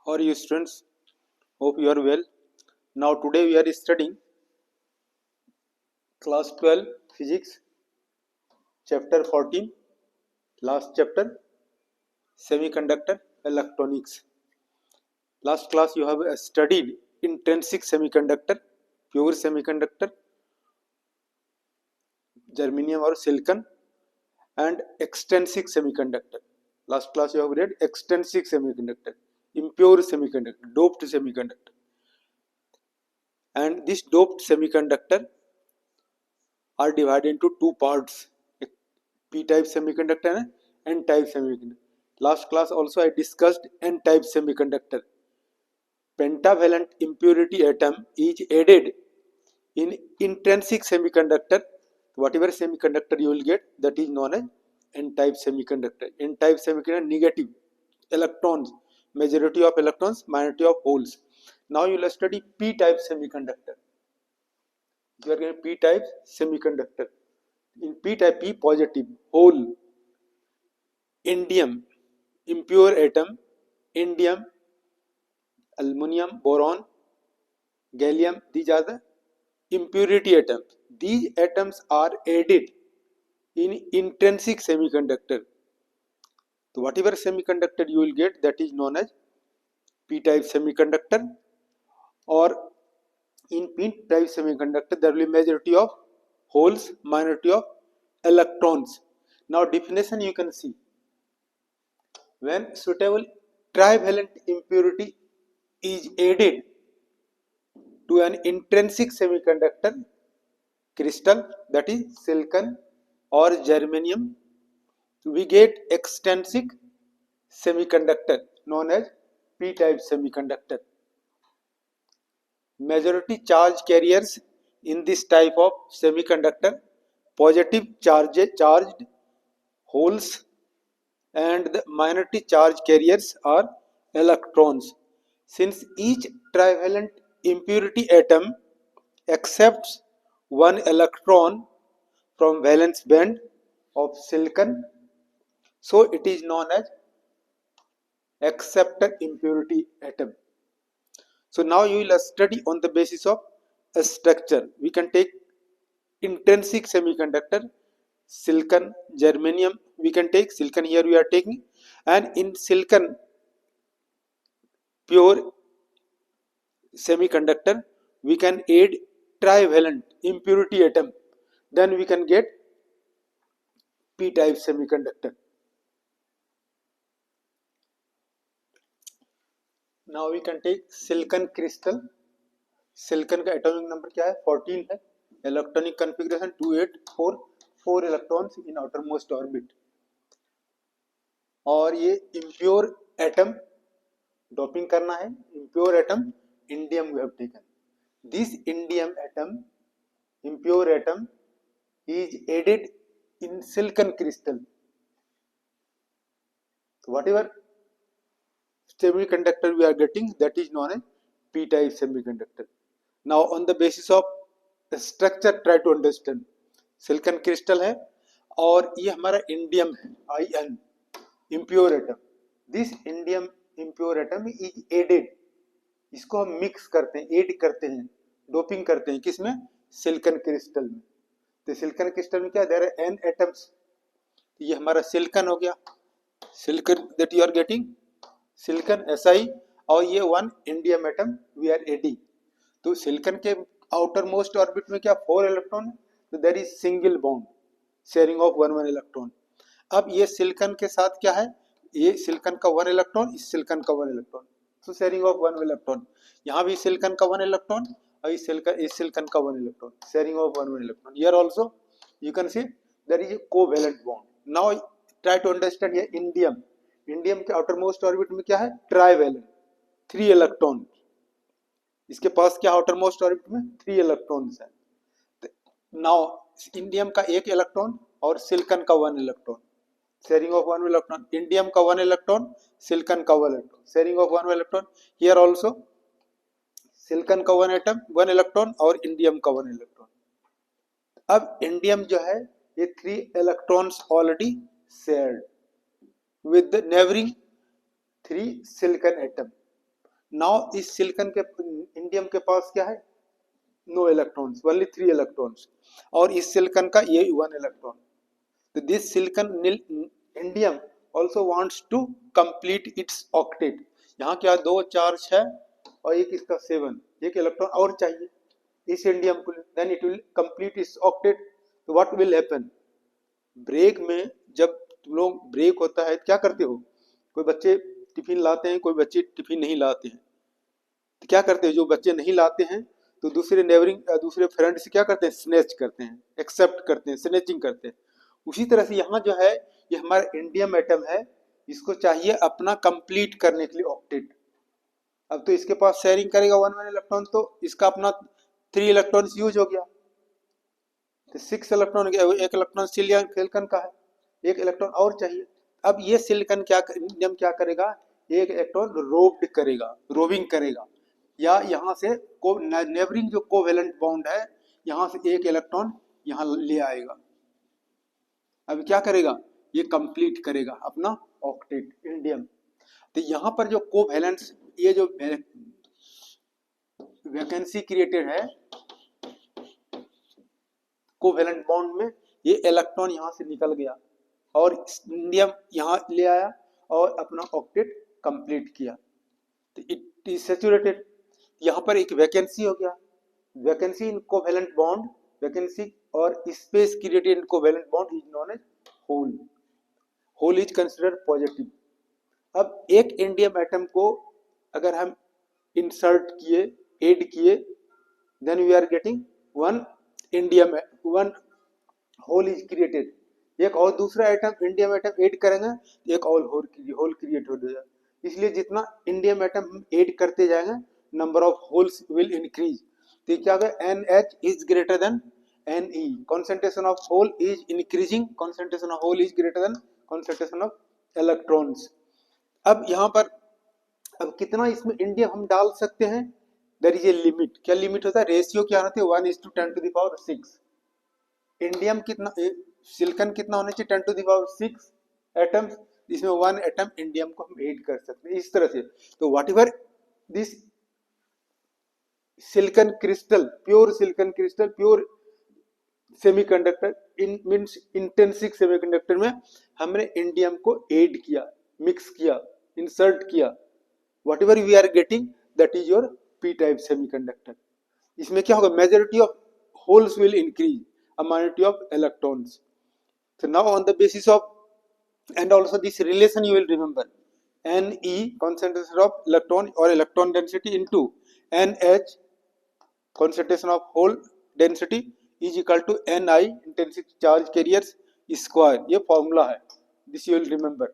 How are you students? Hope you are well. Now today we are studying class 12 physics chapter 14, last chapter, semiconductor electronics. Last class you have studied intrinsic semiconductor, pure semiconductor, germanium or silicon, and extrinsic semiconductor. Last class you have read extrinsic semiconductor, impure semiconductor, doped semiconductor. And this doped semiconductor are divided into two parts, p-type semiconductor and n-type semiconductor. Last class also I discussed n-type semiconductor. Pentavalent impurity atom is added in intrinsic semiconductor. Whatever semiconductor you will get, that is known as n-type semiconductor. N-type semiconductor negative electrons, majority of electrons, minority of holes. Now you will study p-type semiconductor. You are getting p-type semiconductor. In p-type, p positive, hole, indium, impure atom, indium, aluminum, boron, gallium, these are the impurity atoms. These atoms are added in intrinsic semiconductor. So whatever semiconductor you will get, that is known as p-type semiconductor, or in p-type semiconductor there will be majority of holes, minority of electrons. Now definition you can see. When suitable trivalent impurity is added to an intrinsic semiconductor crystal, that is silicon or germanium, we get extrinsic semiconductor known as p-type semiconductor. Majority charge carriers in this type of semiconductor, positive charged holes, and the minority charge carriers are electrons. Since each trivalent impurity atom accepts one electron from valence band of silicon, so it is known as acceptor impurity atom. So now you will study on the basis of a structure. We can take intrinsic semiconductor, silicon, germanium. We can take silicon here we are taking, and in silicon pure semiconductor we can add trivalent impurity atom, then we can get p-type semiconductor. Now we can take silicon crystal. Silicon का atomic number क्या है 14 है, electronic configuration 284, 4 electrons in outermost orbit, और ये impure atom doping करना है, impure atom indium we have taken. This indium atom, impure atom is added in silicon crystal. So whatever semiconductor we are getting, that is known as p-type semiconductor. Now on the basis of the structure try to understand. Silicon crystal है और ये हमारा indium है IN, impure atom. This indium impure atom is added, इसको हम mix करते हैं, add करते हैं, डोपिंग करते हैं, किसमें? सिलिकॉन क्रिस्टल में. तो सिलिकॉन क्रिस्टल में क्या देर है n एटम्स, ये हमारा सिलिकॉन हो गया, silicon that you are getting silicon Si, और ये one indium atom we are adding. तो सिलिकॉन के आउटर मोस्ट ऑर्बिट में क्या 4 इलेक्ट्रॉन है, तो there is single bond sharing of 1 electron. अब ये सिलिकॉन के साथ क्या है, ये सिलिकॉन का 1 इलेक्ट्रॉन, इस सिलिकॉन का 1 इलेक्ट्रॉन, तो शेयरिंग ऑफ 1 इलेक्ट्रॉन. यहाँ भी सिलिकॉन का 1 इलेक्ट्रॉन और इस सिलिकॉन का 1 electron, sharing of 1 electron. Here also you can see there is a covalent bond. Now try to understand ये इंडियम. इंडियम के आउटर मोस्ट ऑर्बिट में क्या है ट्राइवैलेंट, 3 इलेक्ट्रॉन. इसके पास क्या आउटर मोस्ट ऑर्बिट में 3 इलेक्ट्रॉन्स है. नाउ इंडियम का 1 इलेक्ट्रॉन और सिलिकॉन का 1 electron, sharing of 1 electron. Indium का 1 इलेक्ट्रॉन, सिलिकॉन का 1 electron, sharing of 1 electron. Here also silicon का 1 एटम 1 इलेक्ट्रॉन और इंडियम का 1 इलेक्ट्रॉन. अब इंडियम जो है ये 3 electrons already shared with the neighboring 3 silicon atom. Now इस सिलिकॉन के इंडियम के पास क्या है, नो इलेक्ट्रॉन्स, ओनली 3 इलेक्ट्रॉन्स, और इस सिलिकॉन का ये 1 इलेक्ट्रॉन। तो this silicon indium also wants to complete its octet. यहाँ क्या 2 4 6 और एक इसका 7, एक इलेक्ट्रॉन और चाहिए इस इंडियम को, then it will complete its octet. तो व्हाट विल हैपन, ब्रेक में जब तुम लोग ब्रेक होता है क्या करते हो, कोई बच्चे टिफिन लाते हैं, कोई बच्चे टिफिन नहीं लाते हैं, तो क्या करते हैं, जो बच्चे नहीं लाते हैं तो दूसरे नेबरिंग दूसरे फ्रेंड से क्या करते हैं, स्नेच करते हैं, एक्सेप्ट करते हैं, स्नेचिंग करते हैं। उसी तरह से यहाँ जो है ये हमारा इंडियम एटम है, इसको चाहिए अपना कंप्लीट करने के लिए ऑक्टेट। अब तो इसके पास शेयरिंग करेगा 1 इलेक्ट्रॉन, तो इसका अपना 3 इलेक्ट्रॉन यूज हो गया, तो 6 इलेक्ट्रॉन, एक इलेक्ट्रॉन सिलिकॉन का है, एक इलेक्ट्रॉन और चाहिए। अब ये सिलिकॉन क्या इंडियम क्या करेगा, एक इलेक्ट्रॉन रोब्ड करेगा, रोविंग करेगा, या यहाँ से नेबरिंग जो कोवेलेंट बॉन्ड है यहाँ से एक इलेक्ट्रॉन यहाँ ले आएगा। अब क्या करेगा, ये कंप्लीट करेगा अपना ऑक्टेट इंडियम। तो यहाँ पर जो कोवेलेंस, ये जो वैकेंसी क्रिएटेड है कोवेलेंट बॉन्ड में, ये इलेक्ट्रॉन यहाँ से निकल गया और इंडियम यहाँ ले आया और अपना ऑक्टेट कंप्लीट किया, तो इट इज सैचुरेटेड। यहाँ पर एक वैकेंसी हो गया, vacancy in covalent bond, vacancy और space created in covalent bond is known as hole, hole is considered positive. अब एक इंडियम एटम को अगर हम इंसर्ट किए, ऐड किए, then we are getting 1 indium, 1 hole is created. एक और दूसरा एटम इंडियम एटम ऐड करेंगे, एक और होल क्रिएट हो जाएगा। इसलिए जितना इंडियम एटम हम ऐड करते जाएंगे, number of holes will increase. तो क्या होगा, NH is greater than Ne, concentration of hole is increasing, concentration of hole is greater than concentration of electrons। अब यहाँ पर अब कितना इसमें इंडियम हम डाल सकते हैं, देयर इज ए लिमिट। क्या लिमिट होता है, रेशियो क्या होता है, 1:10⁶। इंडियम कितना, सिलिकॉन कितना होना चाहिए, 10⁶ एटम्स, इसमें 1 एटम इंडियम को हम ऐड कर सकते हैं इस तरह से। तो what ever this silicon crystal, pure silicon crystal, pure semiconductor in means intrinsic semiconductor में हमने इंडियम को ऐड किया, मिक्स किया, इंसर्ट किया, whatever we are getting that is your P type semiconductor. इसमें क्या होगा, majority of holes will increase, a minority of electrons। So now on the basis of, and also this relation you will remember, Ne concentration of electron or electron density into NH concentration of hole density is equal to Ni intrinsic charge carriers square, ये formula है, this you will remember.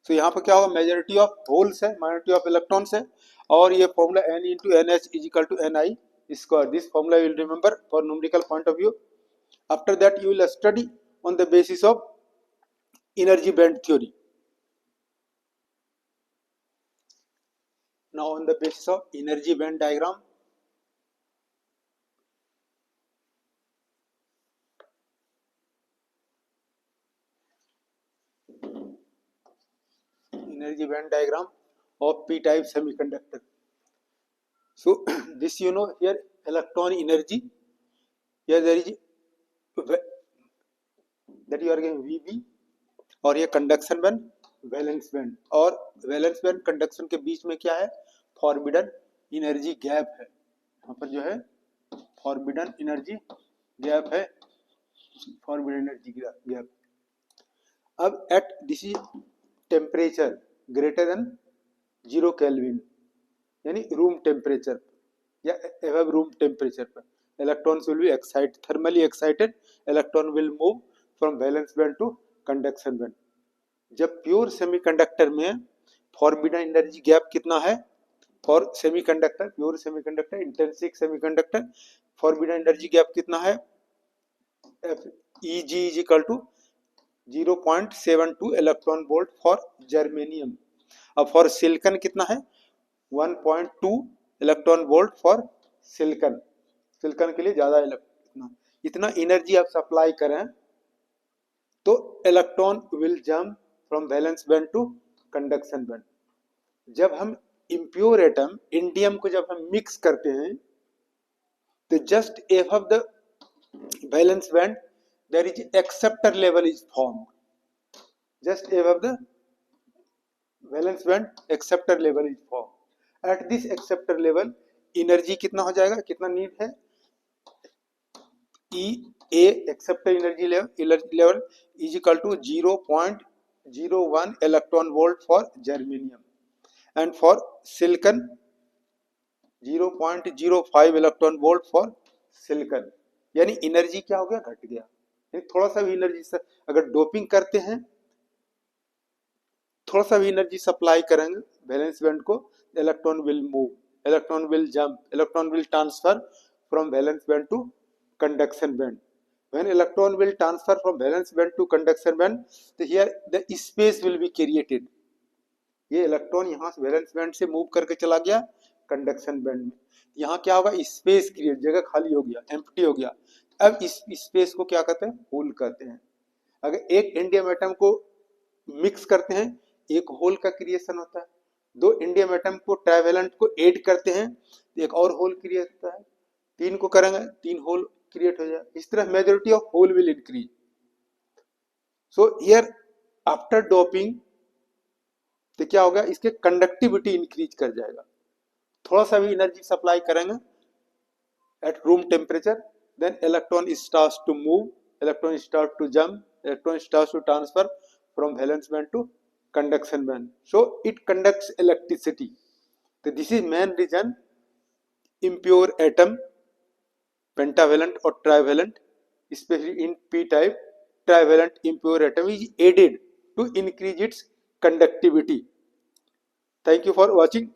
सो यहाँ पर क्या होगा, majority of holes है, minority of electrons है, और ये formula N into NH is equal to Ni square, this formula you will remember for numerical point of view। After that you will study on the basis of energy band theory। Now on the basis of energy band diagram, energy band diagram of p type semiconductor। So this you know, here electron energy, here there is that you are getting VB, और ये conduction band, valence band, और valence band conduction के बीच में क्या है, forbidden energy gap है। यहाँ पर जो है फॉरबिडन एनर्जी गैप है, फॉरबिडन एनर्जी गैप। अब at this is temperature greater than 0 kelvin, यानी रूम टेम्परेचर या एबव रूम टेम्परेचर पर electrons will be excited, thermally excited electron will move from valence band to conduction band। जब pure semiconductor में forbidden energy gap कितना है, for semiconductor, pure semiconductor, intrinsic semiconductor, forbidden energy gap कितना है, Eg is equal to 0.72 electron volt for germanium. अब for silicon कितना है, 1.2 electron volt for silicon, silicon के लिए ज्यादा इतना एनर्जी आप सप्लाई करें तो electron will jump from valence band to conduction band. जब हम impure atom इंडियम को जब हम मिक्स करते हैं तो just above the valence band there is acceptor level is formed. Just above the valence band acceptor level is formed. At this acceptor level energy कितना हो जाएगा, कितना नीड है, E A acceptor energy level is equal to 0.01 electron volt for germanium and for silicon 0.05 electron volt for silicon. यानी energy क्या हो गया, घट गया. यानी थोड़ा सा भी एनर्जी से अगर डोपिंग करते हैं, थोड़ा सा भी एनर्जी सप्लाई करेंगे वैलेंस बैंड को, electron will move, electron will jump, electron will transfer from valence band to conduction band. When electron will transfer from valence band to conduction band, so here the space will be created. ये electron यहाँ से valence band से move करके चला गया conduction band में. यहाँ क्या होगा, स्पेस क्रिएट, जगह खाली हो गया, एम्प्टी हो गया. अब इस स्पेस को क्या कहते हैं, होल कहते हैं. अगर एक इंडियम एटम को मिक्स करते हैं, एक होल का क्रिएशन होता है. दो इंडियम एटम को ट्राइवेलेंट को ऐड करते हैं, एक और होल क्रिएट होता है. तीन को करेंगे, तीन होल क्रिएट हो जाए. इस तरह majority of hole will increase. So here after doping तो क्या होगा, इसके कंडक्टिविटी इंक्रीज कर जाएगा. थोड़ा सा भी एनर्जी सप्लाई करेंगे at room temperature, then electron starts to move, electron start to jump, electron starts to transfer from valence band to conduction band. So it conducts electricity. तो this is main reason impure atom, pentavalent or trivalent, especially in p-type, trivalent impure atom is added to increase its conductivity. Thank you for watching.